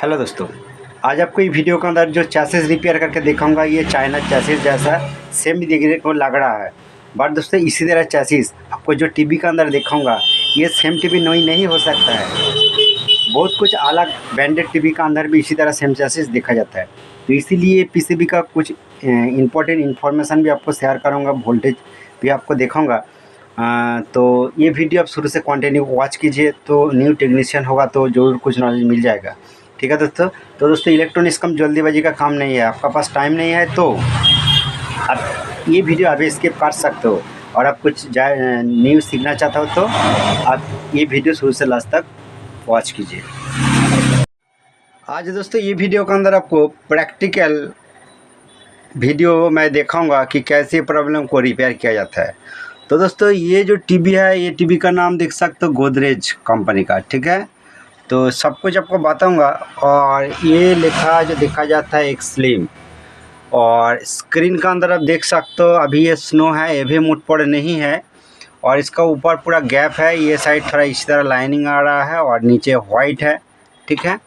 Hello दोस्तों, आज आपको ये वीडियो के अंदर जो चैसिस रिपेयर करके दिखाऊंगा, ये चाइना चैसिस जैसा सेम देखने को लग रहा है। बट दोस्तों इसी तरह चैसिस आपको जो टीवी के अंदर दिखाऊंगा, ये सेम टीवी नहीं हो सकता है। बहुत कुछ अलग ब्रांडेड टीवी का अंदर भी इसी तरह सेम चैसिस देखा जाता है। तो इसीलिए पीसीबी का कुछ इम्पोर्टेंट इन्फॉर्मेशन भी आपको शेयर करूँगा, वोल्टेज भी आपको दिखाऊँगा। तो ये वीडियो आप शुरू से कंटिन्यू वॉच कीजिए, तो न्यू टेक्नीशियन होगा तो ज़रूर कुछ नॉलेज मिल जाएगा। ठीक है दोस्तों। तो दोस्तों इलेक्ट्रॉनिक्स कम जल्दीबाजी का काम नहीं है। आपका पास टाइम नहीं है तो आप ये वीडियो अभी स्किप कर सकते हो, और आप कुछ न्यूज़ सीखना चाहते हो तो आप ये वीडियो शुरू से लास्ट तक वॉच कीजिए। आज दोस्तों ये वीडियो के अंदर आपको प्रैक्टिकल वीडियो मैं दिखाऊंगा कि कैसे प्रॉब्लम को रिपेयर किया जाता है। तो दोस्तों ये जो टीवी है, ये टीवी का नाम देख सकते हो, गोदरेज कंपनी का। ठीक है, तो सब कुछ आपको बताऊंगा। और ये लिखा जो देखा जाता है एक स्लिम, और स्क्रीन का अंदर आप देख सकते हो अभी ये स्नो है, ये भी मुट पड़ नहीं है, और इसका ऊपर पूरा गैप है। ये साइड थोड़ा इसी तरह लाइनिंग आ रहा है और नीचे वाइट है। ठीक है,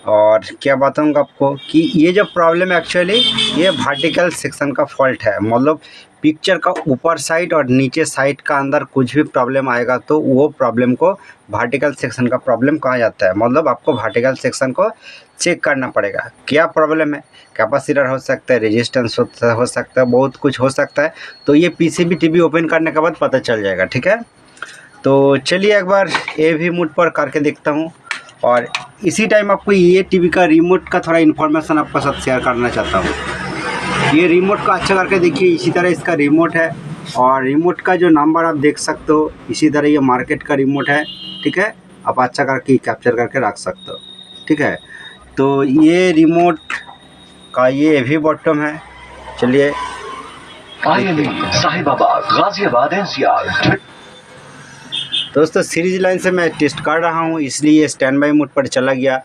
और क्या बताऊंगा आपको कि ये जो प्रॉब्लम एक्चुअली ये वर्टिकल सेक्शन का फॉल्ट है। मतलब पिक्चर का ऊपर साइड और नीचे साइड का अंदर कुछ भी प्रॉब्लम आएगा तो वो प्रॉब्लम को वर्टिकल सेक्शन का प्रॉब्लम कहा जाता है। मतलब आपको वर्टिकल सेक्शन को चेक करना पड़ेगा क्या प्रॉब्लम है। कैपेसिटर हो सकता है, रेजिस्टेंस हो सकता है, बहुत कुछ हो सकता है। तो ये पीसीबी टीवी ओपन करने के बाद पता चल जाएगा। ठीक है, तो चलिए एक बार ए भी मोड पर करके देखता हूँ, और इसी टाइम आपको ये टीवी का रिमोट का थोड़ा इन्फॉर्मेशन आपके साथ शेयर करना चाहता हूँ। ये रिमोट का अच्छा करके देखिए, इसी तरह इसका रिमोट है, और रिमोट का जो नंबर आप देख सकते हो, इसी तरह ये मार्केट का रिमोट है। ठीक है, आप अच्छा करके कैप्चर करके रख सकते हो। ठीक है, तो ये रिमोट का ये हेवी बॉटम है। चलिए साहिबाबाद गाजियाबाद एनसीआर। दोस्तों सीरीज लाइन से मैं टेस्ट कर रहा हूँ, इसलिए स्टैंड बाई मोड पर चला गया,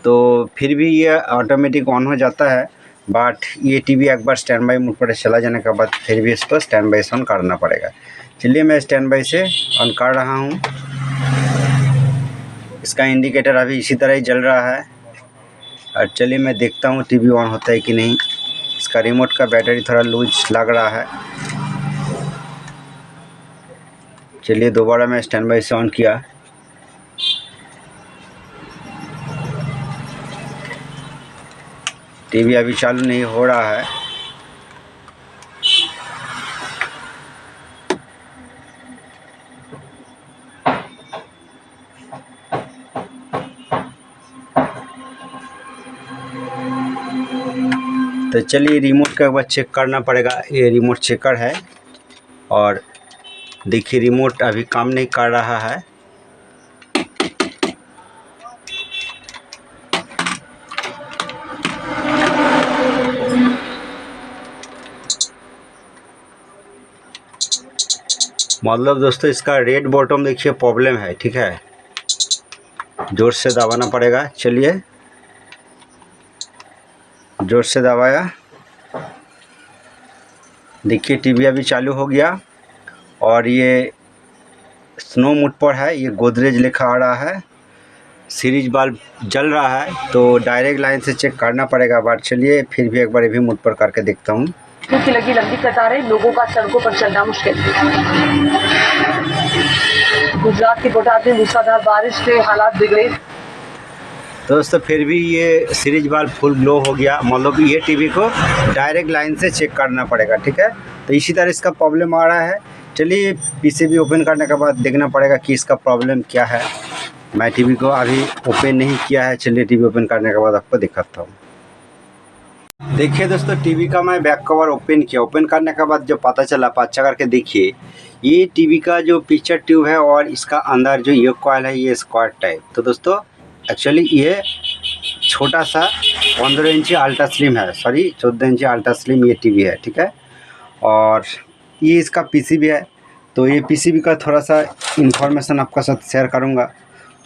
तो फिर भी ये ऑटोमेटिक ऑन हो जाता है। बट ये टीवी एक बार स्टैंड बाई मोड पर चला जाने के बाद फिर भी इसको स्टैंड बाई से ऑन करना पड़ेगा। चलिए मैं स्टैंड बाई से ऑन कर रहा हूँ। इसका इंडिकेटर अभी इसी तरह ही जल रहा है, और चलिए मैं देखता हूँ टीवी ऑन होता है कि नहीं। इसका रिमोट का बैटरी थोड़ा लूज लग रहा है। चलिए दोबारा मैं स्टैंड बाई से ऑन किया। टीवी अभी चालू नहीं हो रहा है। तो चलिए रिमोट का एक बार चेक करना पड़ेगा। ये रिमोट चेकर है, और देखिए रिमोट अभी काम नहीं कर रहा है। मतलब दोस्तों इसका रेड बॉटम देखिए प्रॉब्लम है। ठीक है, जोर से दबाना पड़ेगा। चलिए जोर से दबाया, देखिए टीवी अभी चालू हो गया, और ये स्नो मोड पर है। ये गोदरेज लिखा आ रहा है, सीरीज बल्ब जल रहा है, तो डायरेक्ट लाइन से चेक करना पड़ेगा। बट चलिए फिर भी एक बार भी मोड पर करके देखता हूँ। क्योंकि लगी लंबी कतारें, लोगों का सड़कों पर चलना मुश्किल। गुजरात के बोटाद में मूसलाधार बारिश से हालात बिगड़े। दोस्तों फिर भी ये सीरीज बल्ब फुल ग्लो हो गया। मतलब ये टीवी को डायरेक्ट लाइन से चेक करना पड़ेगा। ठीक है, तो इसी तरह इसका प्रॉब्लम आ रहा है। चलिए पीसीबी ओपन करने के बाद देखना पड़ेगा कि इसका प्रॉब्लम क्या है। मैं टीवी को अभी ओपन नहीं किया है। चलिए टीवी ओपन करने के बाद आपको दिखाता हूँ। देखिए दोस्तों टीवी का मैं बैक कवर ओपन किया। ओपन करने के बाद जो पता चला, अच्छा करके देखिए, ये टीवी का जो पिक्चर ट्यूब है और इसका अंदर जो ये कॉइल है, ये स्क्वायर टाइप। तो दोस्तों एक्चुअली ये छोटा सा 15 इंची अल्ट्रा स्लिम है, सॉरी 14 इंची अल्ट्रा स्लिम ये टीवी है। ठीक है, और ये इसका पीसीबी है। तो ये पीसीबी का थोड़ा सा इन्फॉर्मेशन आपका साथ शेयर करूँगा।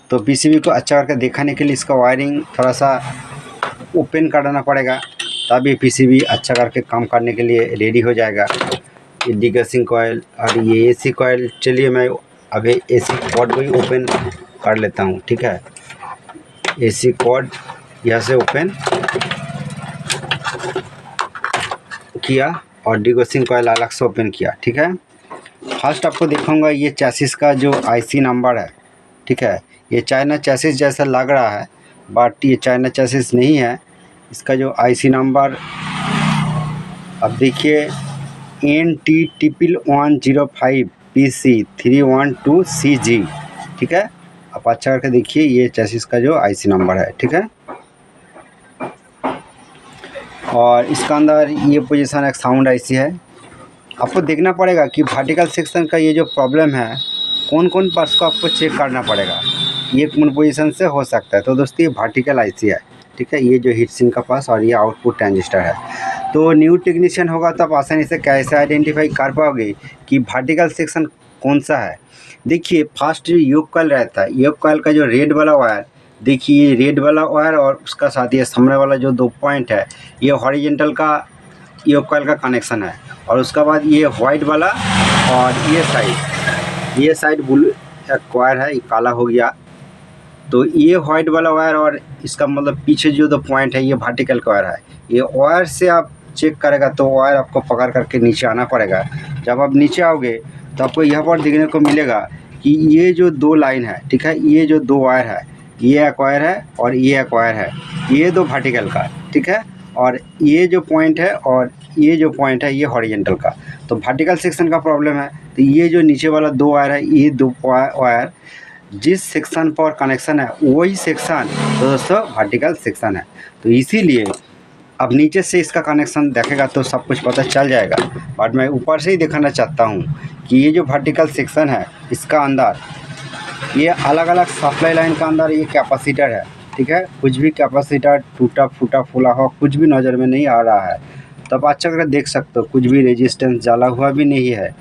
तो पीसीबी को अच्छा करके दिखाने के लिए इसका वायरिंग थोड़ा सा ओपन कराना पड़ेगा, तभी पीसीबी अच्छा करके काम करने के लिए रेडी हो जाएगा। ये डिगसिंग कॉइल और ये एसी कॉइल। चलिए मैं अभी एसी कॉर्ड को ही ओपन कर लेता हूँ। ठीक है, एसी कॉर्ड यहाँ से ओपन किया और डिगोसिंग कॉइल अलग से ओपन किया। ठीक है, फर्स्ट आपको दिखाऊंगा ये चैसिस का जो आईसी नंबर है। ठीक है, ये चाइना चैसिस जैसा लग रहा है बट ये चाइना चैसिस नहीं है। इसका जो आईसी नंबर अब देखिए NT105PC312CG। ठीक है, आप अच्छा करके देखिए ये चैसिस का जो आईसी नंबर है। ठीक है, और इसका अंदर ये पोजीशन एक साउंड आईसी है। आपको देखना पड़ेगा कि वर्टिकल सेक्शन का ये जो प्रॉब्लम है कौन कौन पार्ट्स को आपको चेक करना पड़ेगा, ये कौन पोजीशन से हो सकता है। तो दोस्तों ये वर्टिकल आईसी है। ठीक है, ये जो हीट सिंक का पास और ये आउटपुट ट्रांजिस्टर है। तो न्यू टेक्नीशियन होगा तो आप आसानी से कैसे आइडेंटिफाई कर पाओगे कि वर्टिकल सेक्शन कौन सा है। देखिए फर्स्ट जो योक कॉइल रहता है, योक कॉइल का जो रेड वाला वायर, देखिए रेड वाला वायर और उसका साथ ये सामने वाला जो 2 पॉइंट है ये हॉरिजॉन्टल का योक कॉइल का कनेक्शन है। और उसका बाद ये वाइट वाला और ये साइड ब्लू एक वायर है, ये काला हो गया। तो ये वाइट वाला वायर और इसका मतलब पीछे जो 2 पॉइंट है ये वर्टिकल का वायर है। ये वायर से आप चेक करेगा तो वायर आपको पकड़ करके नीचे आना पड़ेगा। जब आप नीचे आओगे तो आपको यहाँ पर देखने को मिलेगा कि ये जो 2 लाइन है, ठीक है, ये जो 2 वायर है, ये एक वायर है और ये एक वायर है, ये 2 वर्टिकल का। ठीक है, और ये जो पॉइंट है और ये जो पॉइंट है ये हॉरिजॉन्टल का। तो वर्टिकल सेक्शन का प्रॉब्लम है। तो ये जो नीचे वाला 2 वायर है, ये 2 वायर जिस सेक्शन पर कनेक्शन है वही सेक्शन तो दोस्तों वर्टिकल सेक्शन है। तो इसीलिए अब नीचे से इसका कनेक्शन देखेगा तो सब कुछ पता चल जाएगा। बट मैं ऊपर से ही दिखाना चाहता हूँ कि ये जो वर्टिकल सेक्शन है इसका अंदर ये अलग अलग सप्लाई लाइन का अंदर ये कैपेसिटर है। ठीक है, कुछ भी कैपेसिटर टूटा फूटा फूला हो कुछ भी नज़र में नहीं आ रहा है। तब अच्छा करके देख सकते हो कुछ भी रेजिस्टेंस जला हुआ भी नहीं है।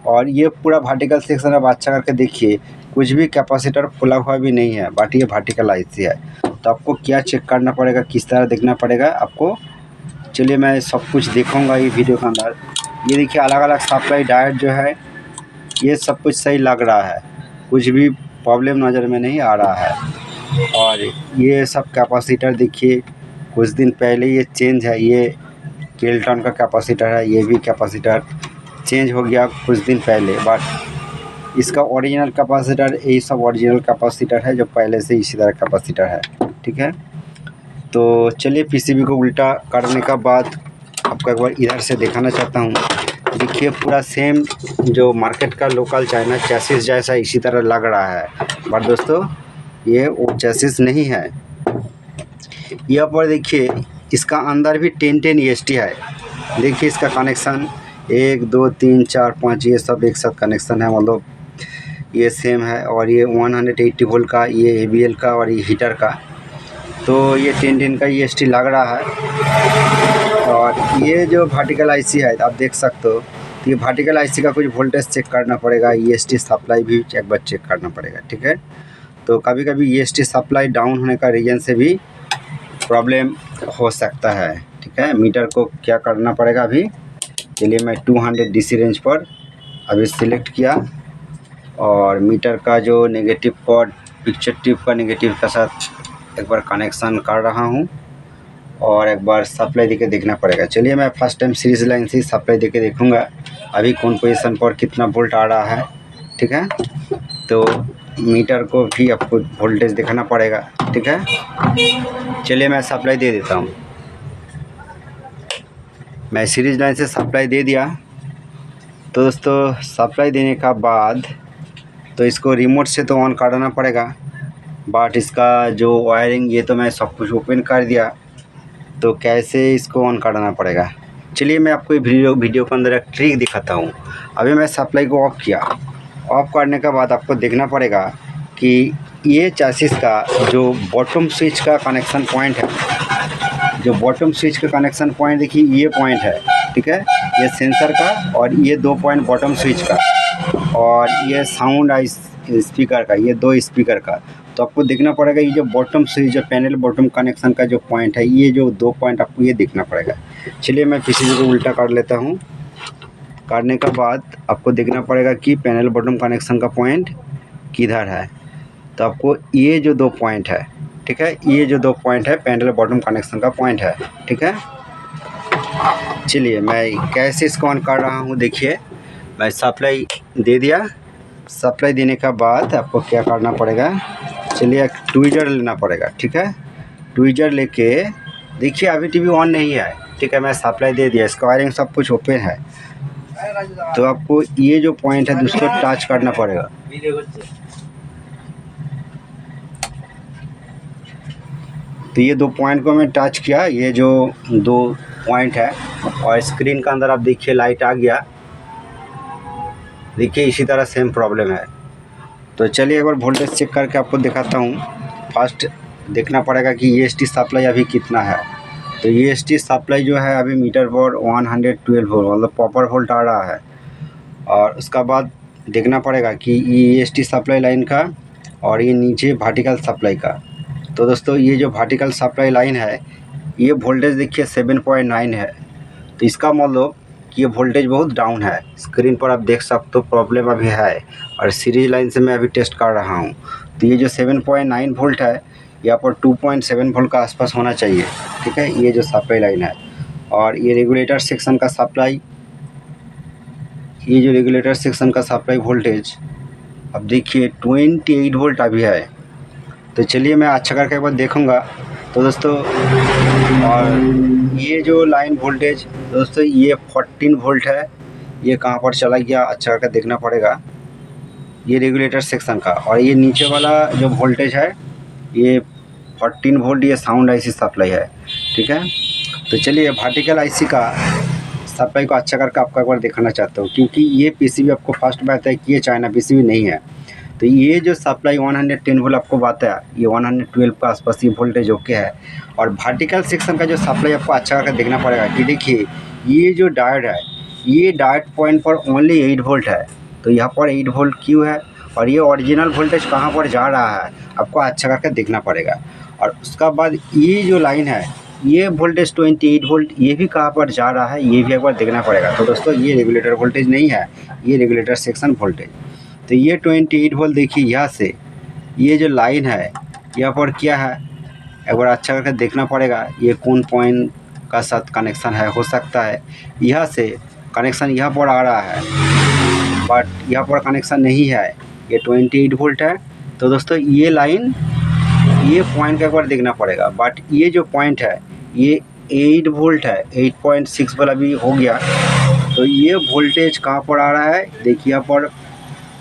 और ये पूरा वर्टिकल सेक्शन अब अच्छा करके देखिए कुछ भी कैपेसिटर खुला हुआ भी नहीं है बट ये वर्टिकल आईसी है। तो आपको क्या चेक करना पड़ेगा, किस तरह देखना पड़ेगा आपको, चलिए मैं सब कुछ दिखाऊंगा ये वीडियो के अंदर। ये देखिए अलग अलग सप्लाई डायोड जो है ये सब कुछ सही लग रहा है, कुछ भी प्रॉब्लम नज़र में नहीं आ रहा है। और ये सब कैपेसिटर देखिए कुछ दिन पहले ये चेंज है, ये केल्टन का कैपेसिटर है, ये भी कैपेसिटर चेंज हो गया कुछ दिन पहले। बट इसका ओरिजिनल कैपेसिटर यही सब ओरिजिनल कैपेसिटर है जो पहले से इसी तरह कैपेसिटर है। ठीक है, तो चलिए पीसीबी को उल्टा करने का बाद आपको एक बार इधर से दिखाना चाहता हूँ। देखिए पूरा सेम जो मार्केट का लोकल चाइना चैसिस जैसा इसी तरह लग रहा है बट दोस्तों ये वो चैसिस नहीं है। यहाँ पर देखिए इसका अंदर भी 1010 EST है। देखिए इसका कनेक्शन 1 2 3 4 5 ये सब एक साथ कनेक्शन है, मतलब ये सेम है। और ये 180 वोल्ट का, ये ABL का और ये हीटर का। तो ये 1010 का EST लग रहा है। और ये जो वर्टिकल आईसी है आप देख सकते हो, तो ये वर्टिकल आईसी का कुछ वोल्टेज चेक करना पड़ेगा, EST सप्लाई भी एक बार चेक करना पड़ेगा। ठीक है, तो कभी कभी EST सप्लाई डाउन होने का रीज़न से भी प्रॉब्लम हो सकता है। ठीक है, मीटर को क्या करना पड़ेगा अभी, चलिए मैं 200 DC रेंज पर अभी सिलेक्ट किया और मीटर का जो नेगेटिव कॉर्ड पिक्चर ट्यूब का नेगेटिव के साथ एक बार कनेक्शन कर रहा हूं और एक बार सप्लाई देके देखना पड़ेगा। चलिए मैं फर्स्ट टाइम सीरीज लाइन से सप्लाई देके देखूंगा अभी कौन पोजीशन पर कितना वोल्ट आ रहा है। ठीक है, तो मीटर को भी आपको वोल्टेज दिखाना पड़ेगा। ठीक है, चलिए मैं सप्लाई दे देता हूँ। मैं सीरीज लाइन से सप्लाई दे दिया। तो दोस्तों सप्लाई देने का बाद तो इसको रिमोट से तो ऑन करना पड़ेगा बट इसका जो वायरिंग ये तो मैं सब कुछ ओपन कर दिया, तो कैसे इसको ऑन करना पड़ेगा चलिए मैं आपको वीडियो के अंदर एक ट्रिक दिखाता हूँ। अभी मैं सप्लाई को ऑफ किया, ऑफ करने के बाद आपको देखना पड़ेगा कि ये चैसिस का जो बॉटम स्विच का कनेक्शन पॉइंट है, जो बॉटम स्विच का कनेक्शन पॉइंट देखिए ये पॉइंट है। ठीक है, ये सेंसर का और ये 2 पॉइंट बॉटम स्विच का और ये साउंड स्पीकर का, ये 2 स्पीकर का। तो आपको देखना पड़ेगा ये जो बॉटम स्विच जो पैनल बॉटम कनेक्शन का जो पॉइंट है ये जो 2 पॉइंट आपको ये देखना पड़ेगा। चलिए मैं पीसीबी को उल्टा कर लेता हूँ। करने के बाद आपको देखना पड़ेगा कि पैनल बॉटम कनेक्शन का पॉइंट किधर है। तो आपको ये जो 2 पॉइंट है, ठीक है। ये जो 2 पॉइंट है पेंडल बॉटम कनेक्शन का पॉइंट है, ठीक है। चलिए मैं कैसे इसको ऑन कर रहा हूँ, देखिए मैं सप्लाई दे दिया। सप्लाई देने के बाद आपको क्या करना पड़ेगा, चलिए एक ट्विज़र लेना पड़ेगा, ठीक है। ट्विज़र लेके देखिए अभी टीवी ऑन नहीं है, ठीक है। मैं सप्लाई दे दिया, इसका वायरिंग सब कुछ ओपन है। तो आपको ये जो पॉइंट है उसको टच करना पड़ेगा। तो ये 2 पॉइंट को मैं टच किया, ये जो 2 पॉइंट है, और स्क्रीन का अंदर आप देखिए लाइट आ गया। देखिए इसी तरह सेम प्रॉब्लम है। तो चलिए एक बार वोल्टेज चेक करके आपको दिखाता हूँ। फर्स्ट देखना पड़ेगा कि EST सप्लाई अभी कितना है। तो EST सप्लाई जो है अभी मीटर पर 112 वोल्ट, मतलब प्रॉपर वोल्ट आ रहा है। और उसका बाद देखना पड़ेगा कि EST सप्लाई लाइन का और ये नीचे वर्टिकल सप्लाई का। तो दोस्तों ये जो वर्टिकल सप्लाई लाइन है, ये वोल्टेज देखिए 7.9 है। तो इसका मतलब कि ये वोल्टेज बहुत डाउन है। स्क्रीन पर आप देख सकते हो प्रॉब्लम अभी है, और सीरीज लाइन से मैं अभी टेस्ट कर रहा हूँ। तो ये जो 7.9 वोल्ट है, यहाँ पर 2.7 वोल्ट का आसपास होना चाहिए, ठीक है। ये जो सप्लाई लाइन है, और ये रेगुलेटर सेक्शन का सप्लाई, ये जो रेगुलेटर सेक्शन का सप्लाई वोल्टेज अब देखिए 28 वोल्ट अभी है। तो चलिए मैं अच्छा करके एक बार देखूँगा। तो दोस्तों और ये जो लाइन वोल्टेज दोस्तों ये 14 वोल्ट है, ये कहाँ पर चला गया अच्छा करके देखना पड़ेगा। ये रेगुलेटर सेक्शन का, और ये नीचे वाला जो वोल्टेज है ये 14 वोल्ट, ये साउंड IC सप्लाई है, ठीक है। तो चलिए वर्टिकल IC का सप्लाई को अच्छा करके आपको एक बार दिखाना चाहता हूँ, क्योंकि ये PCB आपको फर्स्ट बात है कि ये चाइना PCB नहीं है। तो ये जो सप्लाई 110 वोल्ट आपको बताया, ये 112 के आसपास ये वोल्टेज ओके है। और वर्टिकल सेक्शन का जो सप्लाई आपको अच्छा करके देखना पड़ेगा कि देखिए ये जो डायोड है, ये डायोड पॉइंट पर ओनली 8 वोल्ट है। तो यहाँ पर 8 वोल्ट क्यों है, और ये ओरिजिनल वोल्टेज कहाँ पर जा रहा है आपको अच्छा करके देखना पड़ेगा। और उसका बाद ये जो लाइन है, ये वोल्टेज 28 वोल्ट, ये भी कहाँ पर जा रहा है ये भी एक बार देखना पड़ेगा। तो दोस्तों ये रेगुलेटर वोल्टेज नहीं है, ये रेगुलेटर सेक्शन वोल्टेज। तो ये 28 वोल्ट देखिए, यहाँ से ये जो लाइन है यहाँ पर क्या है एक बार अच्छा करके देखना पड़ेगा। ये कौन पॉइंट का साथ कनेक्शन है, हो सकता है यहाँ से कनेक्शन यहाँ पर आ रहा है, बट यहाँ पर कनेक्शन नहीं है, ये 28 वोल्ट है। तो दोस्तों ये लाइन, ये पॉइंट का एक बार देखना पड़ेगा। बट ये जो पॉइंट है ये 8 वोल्ट है, 8.6 वाला भी हो गया। तो ये वोल्टेज कहाँ पर आ रहा है, देखिए यहाँ पर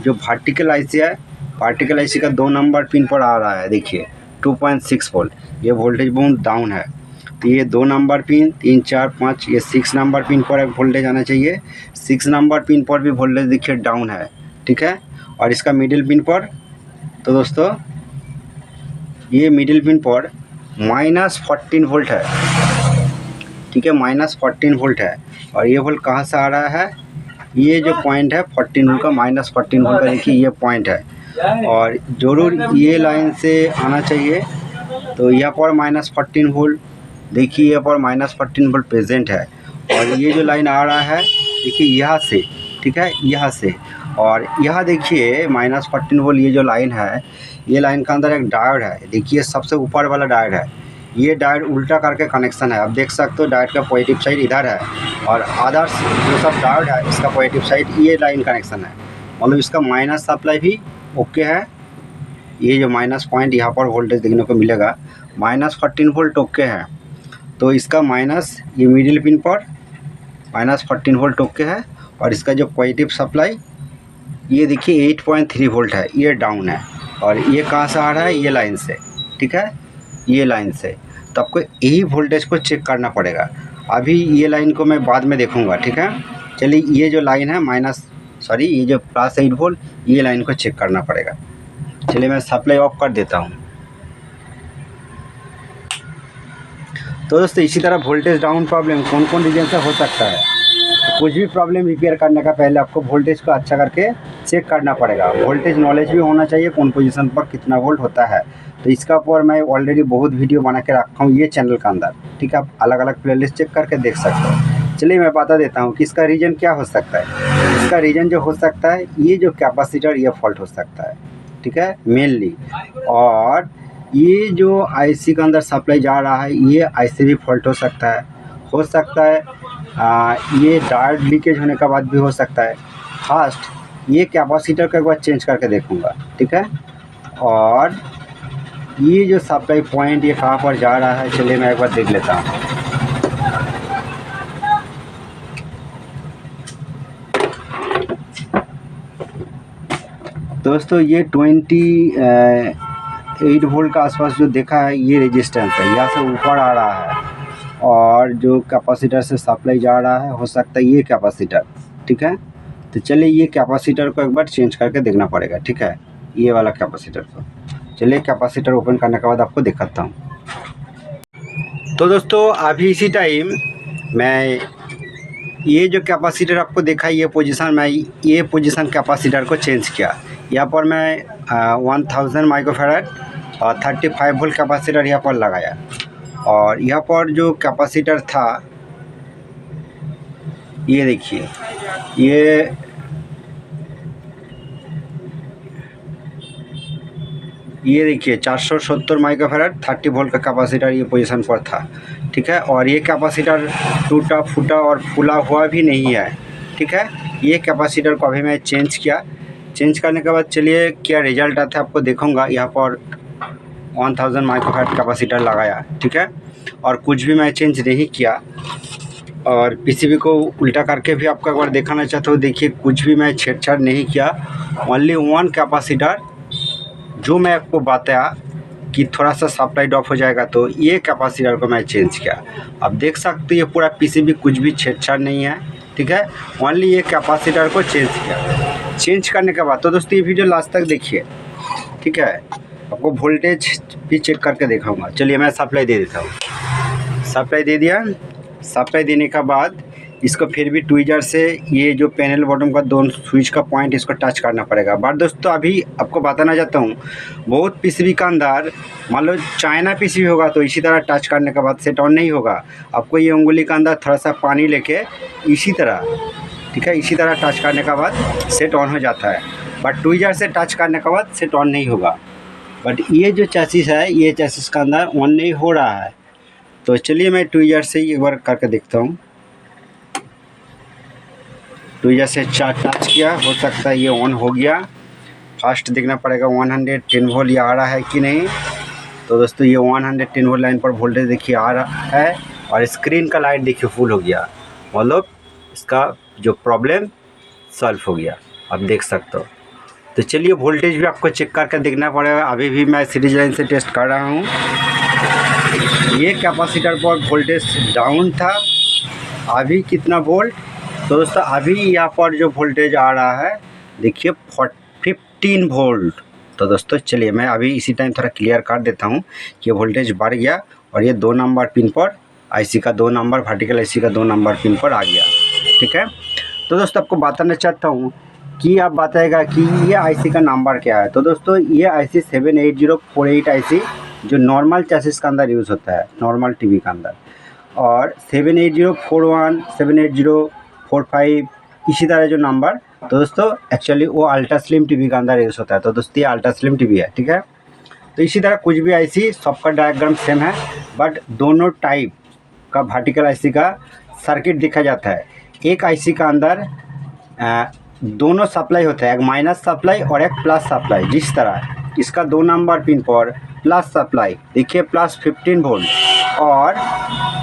जो वर्टिकल IC है, वर्टिकल IC का 2 नंबर पिन पर आ रहा है, देखिए 2.6 वोल्ट, ये वोल्टेज बहुत डाउन है। तो ये 2 नंबर पिन, 3, 4, 5, ये 6 नंबर पिन पर एक वोल्टेज आना चाहिए। 6 नंबर पिन पर भी वोल्टेज देखिए डाउन है, ठीक है। और इसका मिडिल पिन पर, तो दोस्तों ये मिडिल पिन पर -14 वोल्ट है, ठीक है, -14 वोल्ट है। और ये वोल्ट कहाँ से आ रहा है, ये जो पॉइंट है 14 वोल्ट का, -14 वोल्ट का देखिए ये पॉइंट है, और ज़रूर ये लाइन से आना चाहिए। तो यहाँ पर -14 वोल्ट देखिए, यहाँ पर -14 वोल्ट प्रेजेंट है। और ये जो लाइन आ रहा है देखिए यहाँ से, ठीक है, यहाँ से। और यहाँ देखिए -14 वोल्ट ये जो लाइन है, ये लाइन का अंदर एक डायोड है, देखिए सबसे ऊपर वाला डायोड है। ये डायोड उल्टा करके कनेक्शन है, आप देख सकते हो डायोड का पॉजिटिव साइड इधर है, और अदर्स जो सब डायोड है इसका पॉजिटिव साइड ये लाइन कनेक्शन है, मतलब इसका माइनस सप्लाई भी ओके है। ये जो माइनस पॉइंट यहाँ पर वोल्टेज देखने को मिलेगा, -14 वोल्ट ओके है। तो इसका माइनस ये मिडिल पिन पर -14 वोल्ट ओके है, और इसका जो पॉजिटिव सप्लाई ये देखिए 8.3 वोल्ट है, ये डाउन है। और ये कहाँ से आ रहा है, ये लाइन से, ठीक है, ये लाइन से। तो आपको यही वोल्टेज को चेक करना पड़ेगा। अभी ये लाइन को मैं बाद में देखूंगा, ठीक है। चलिए ये जो लाइन है ये जो +8 वोल्ट, ये लाइन को चेक करना पड़ेगा। चलिए मैं सप्लाई ऑफ कर देता हूँ। तो दोस्तों इसी तरह वोल्टेज डाउन प्रॉब्लम कौन कौन रीजन से हो सकता है। तो कुछ भी प्रॉब्लम रिपेयर करने का पहले आपको वोल्टेज को अच्छा करके चेक करना पड़ेगा। वोल्टेज नॉलेज भी होना चाहिए, कौन पोजीशन पर कितना वोल्ट होता है। तो इसका ऊपर मैं ऑलरेडी बहुत वीडियो बना के रखा हूँ ये चैनल के अंदर, ठीक है। आप अलग अलग प्लेलिस्ट चेक करके देख सकते हो। चलिए मैं बता देता हूँ कि इसका रीज़न क्या हो सकता है। इसका रीज़न जो हो सकता है, ये जो कैपेसिटर ये फॉल्ट हो सकता है, ठीक है, मेनली। और ये जो आईसी के अंदर सप्लाई जा रहा है ये आईसी भी फॉल्ट हो सकता है, ये डायोड लीकेज होने के बाद भी हो सकता है। फर्स्ट ये कैपेसिटर को एक बार चेंज करके देखूँगा, ठीक है। और ये जो सप्लाई पॉइंट ये कहाँ पर जा रहा है, चलिए मैं एक बार देख लेता हूँ। दोस्तों ये 28 वोल्ट का आसपास जो देखा है ये रेजिस्टेंस है, यहाँ से ऊपर आ रहा है। और जो कैपेसिटर से सप्लाई जा रहा है हो सकता है ये कैपेसिटर, ठीक है। तो चलिए ये कैपेसिटर को एक बार चेंज करके देखना पड़ेगा, ठीक है, ये वाला कैपेसिटर को। चलिए कैपेसिटर ओपन करने के बाद आपको दिखाता हूँ। तो दोस्तों अभी इसी टाइम मैं ये जो कैपेसिटर आपको देखा ये पोजीशन कैपेसिटर को चेंज किया। यहाँ पर मैं 1000 माइक्रोफैराड और 35 वोल्ट कैपेसिटर यहाँ पर लगाया। और यहाँ पर जो कैपेसिटर था ये देखिए, ये देखिए 470 माइक्रोफैराड 30 वोल्ट का कैपेसिटर ये पोजीशन पर था, ठीक है। और ये कैपेसिटर टूटा फूटा और फूला हुआ भी नहीं है, ठीक है। ये कैपेसिटर को अभी मैं चेंज किया। चेंज करने के बाद चलिए क्या रिजल्ट आता है आपको दिखाऊंगा। यहाँ पर 1000 माइक्रोफैराड कैपेसिटर लगाया, ठीक है, और कुछ भी मैं चेंज नहीं किया। और पीसीबी को उल्टा करके भी आपको एक बार दिखाना चाहता हूँ। देखिए कुछ भी मैं छेड़छाड़ नहीं किया, ओनली वन कैपेसिटर जो मैं आपको बताया कि थोड़ा सा सप्लाई ड्रॉप हो जाएगा तो ये कैपेसिटर को मैं चेंज किया। अब देख सकते हैं ये पूरा पीसीबी कुछ भी छेड़छाड़ नहीं है, ठीक है, ओनली ये कैपेसिटर को चेंज किया। चेंज करने के बाद तो दोस्तों ये वीडियो लास्ट तक देखिए, ठीक है। आपको वोल्टेज भी चेक करके दिखाऊंगा। चलिए मैं सप्लाई दे देता हूँ। सप्लाई दे दिया। सप्लाई देने के बाद इसको फिर भी ट्विजर से ये जो पैनल बॉटम का दोनों स्विच का पॉइंट इसको टच करना पड़ेगा। बट दोस्तों अभी आपको बताना चाहता हूँ, बहुत पीसीबी का अंदर मान लो चाइना पीसीबी होगा तो इसी तरह टच करने के बाद सेट ऑन नहीं होगा। आपको ये उंगली के अंदर थोड़ा सा पानी लेके इसी तरह, ठीक है, इसी तरह टच करने के बाद सेट ऑन हो जाता है। बट ट्विजर से टच करने के बाद सेट ऑन नहीं होगा। बट ये जो चैसिस है ये चैसिस का अंदर ऑन नहीं हो रहा है। तो चलिए मैं ट्विजर से एक बार करके देखता हूँ। ट्विजर से टच किया, हो सकता है ये ऑन हो गया। फास्ट देखना पड़ेगा 110 वोल्ट ये आ रहा है कि नहीं। तो दोस्तों ये 110 वोल्ट लाइन पर वोल्टेज देखिए आ रहा है और स्क्रीन का लाइट देखिए फुल हो गया, मतलब इसका जो प्रॉब्लम सॉल्व हो गया, आप देख सकते हो। तो चलिए वोल्टेज भी आपको चेक करके देखना पड़ेगा। अभी भी मैं सीरीज लाइन से टेस्ट कर रहा हूँ। ये कैपेसिटर पर वोल्टेज डाउन था, अभी कितना वोल्ट, तो दोस्तों अभी यहाँ पर जो वोल्टेज आ रहा है देखिए 15 वोल्ट। तो दोस्तों चलिए मैं अभी इसी टाइम थोड़ा क्लियर कर देता हूँ कि वोल्टेज बढ़ गया और ये 2 नंबर पिन पर आईसी का 2 नंबर वर्टिकल आईसी का 2 नंबर पिन पर आ गया, ठीक है। तो दोस्तों आपको बताना चाहता हूँ कि आप बताएगा कि ये आईसी का नंबर क्या है। तो दोस्तों ये आईसी 78048 आईसी जो नॉर्मल चैसिस के अंदर यूज़ होता है, नॉर्मल टीवी के अंदर। और 78041 78045 इसी तरह जो नंबर, तो दोस्तों एक्चुअली वो अल्ट्रा स्लिम टीवी के अंदर यूज़ होता है। तो दोस्तों ये अल्ट्रा स्लिम टीवी है, ठीक है। तो इसी तरह कुछ भी आईसी सबका डायग्राम सेम है, बट दोनों टाइप का वर्टिकल आईसी का सर्किट देखा जाता है। एक आईसी का अंदर दोनों सप्लाई होता है, एक माइनस सप्लाई और एक प्लस सप्लाई। जिस तरह इसका 2 नंबर पिन पर प्लस सप्लाई देखिए +15 वोल्ट, और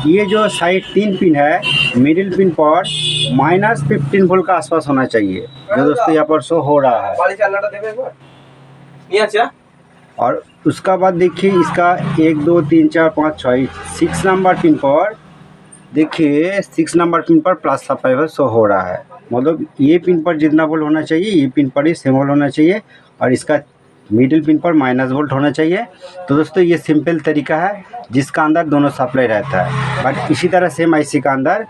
ये जो साइड 3 पिन है मिडिल पिन पर -15 वोल्ट का आसपास होना चाहिए, जो दोस्तों यहाँ पर शो हो रहा है। और उसका बाद देखिए इसका 1 2 3 4 5 6 नंबर पिन पर देखिए 6 नंबर पिन पर प्लस सप्लाई शो हो रहा है। मतलब ये पिन पर जितना वोल्ट होना चाहिए ये पिन पर ही सेम वोल्ट होना चाहिए, और इसका मिडिल पिन पर माइनस वोल्ट होना चाहिए। तो दोस्तों ये सिंपल तरीका है जिसका अंदर दोनों सप्लाई रहता है। बट इसी तरह सेम आईसी का अंदर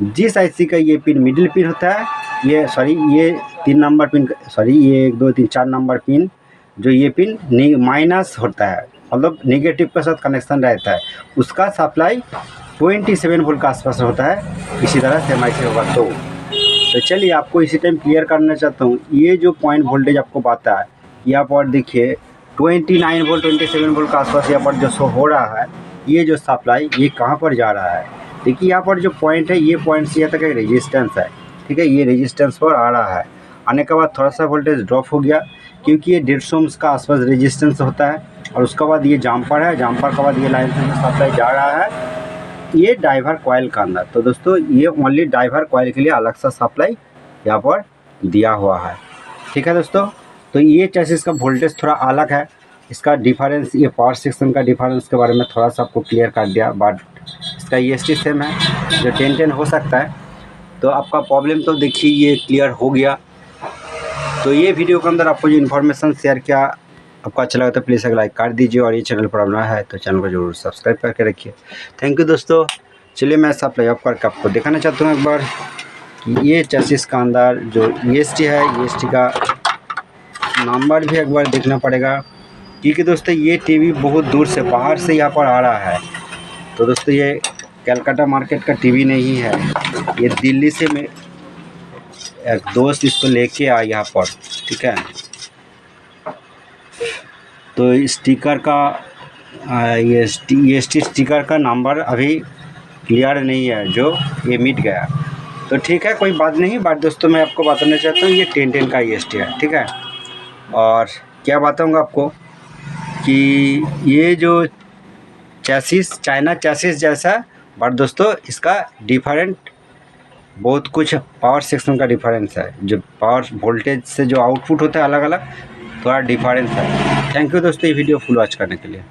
जिस आईसी का ये पिन मिडिल पिन होता है, ये 3 नंबर पिन, ये 1 2 3 4 नंबर पिन, जो ये पिन माइनस होता है, मतलब नेगेटिव के साथ कनेक्शन रहता है, उसका सप्लाई 27 वोल्ट के आसपास होता है। इसी तरह सेम आईसी होगा। तो चलिए आपको इसी टाइम क्लियर करना चाहता हूँ, ये जो पॉइंट वोल्टेज आपको पता है यहाँ पर देखिए 29 वोल्ट 27 वोल्ट के आसपास यहाँ पर जो शो हो रहा है। ये जो सप्लाई ये कहाँ पर जा रहा है, देखिए यहाँ पर जो पॉइंट है, ये पॉइंट से यहाँ तक एक रेजिस्टेंस है, ठीक है। ये रेजिस्टेंस पर आ रहा है, आने के बाद थोड़ा सा वोल्टेज ड्रॉप हो गया, क्योंकि ये 150 ओम्स का आसपास रेजिस्टेंस होता है। और उसके बाद ये जम्पर है, जम्पर के बाद ये लाइन से जो सप्लाई जा रहा है ये ड्राइवर कॉइल का अंदर। तो दोस्तों ये ओनली ड्राइवर कॉइल के लिए अलग सा सप्लाई यहाँ पर दिया हुआ है, ठीक है दोस्तों। तो ये चैसिस का वोल्टेज थोड़ा अलग है, इसका डिफरेंस, ये पावर सेक्शन का डिफरेंस के बारे में थोड़ा सा आपको क्लियर कर दिया। बट इसका EST सेम है, जो 10-10 हो सकता है। तो आपका प्रॉब्लम तो देखिए ये क्लियर हो गया। तो ये वीडियो के अंदर आपको जो इन्फॉर्मेशन शेयर किया आपको अच्छा लगा तो प्लीज़ एक लाइक कर दीजिए, और ये चैनल पर नया है तो चैनल को जरूर सब्सक्राइब करके रखिए। थैंक यू दोस्तों। चलिए मैं सप्लाई ऑफ करके आपको दिखाना चाहता हूँ एक बार कि ये चैसिस का अंदर जो EST है, EST का नंबर भी एक बार देखना पड़ेगा, क्योंकि दोस्तों ये टीवी बहुत दूर से बाहर से यहाँ पर आ रहा है। तो दोस्तों ये कलकत्ता मार्केट का टीवी नहीं है, ये दिल्ली से मैं एक दोस्त इसको लेके आया यहाँ पर, ठीक है। तो स्टिकर का ये EST स्टिकर का नंबर अभी क्लियर नहीं है, जो ये मिट गया। तो ठीक है, कोई बात नहीं। बट दोस्तों मैं आपको बताना चाहता हूँ ये 10-10 का EST है, ठीक है। और क्या बताऊँगा आपको कि ये जो चैसिस चाइना चैसिस जैसा, बट दोस्तों इसका डिफरेंट बहुत कुछ पावर सेक्शन का डिफरेंस है, जो पावर वोल्टेज से जो आउटपुट होता है अलग अलग थोड़ा डिफरेंस है। थैंक यू दोस्तों ये वीडियो फुल वॉच करने के लिए।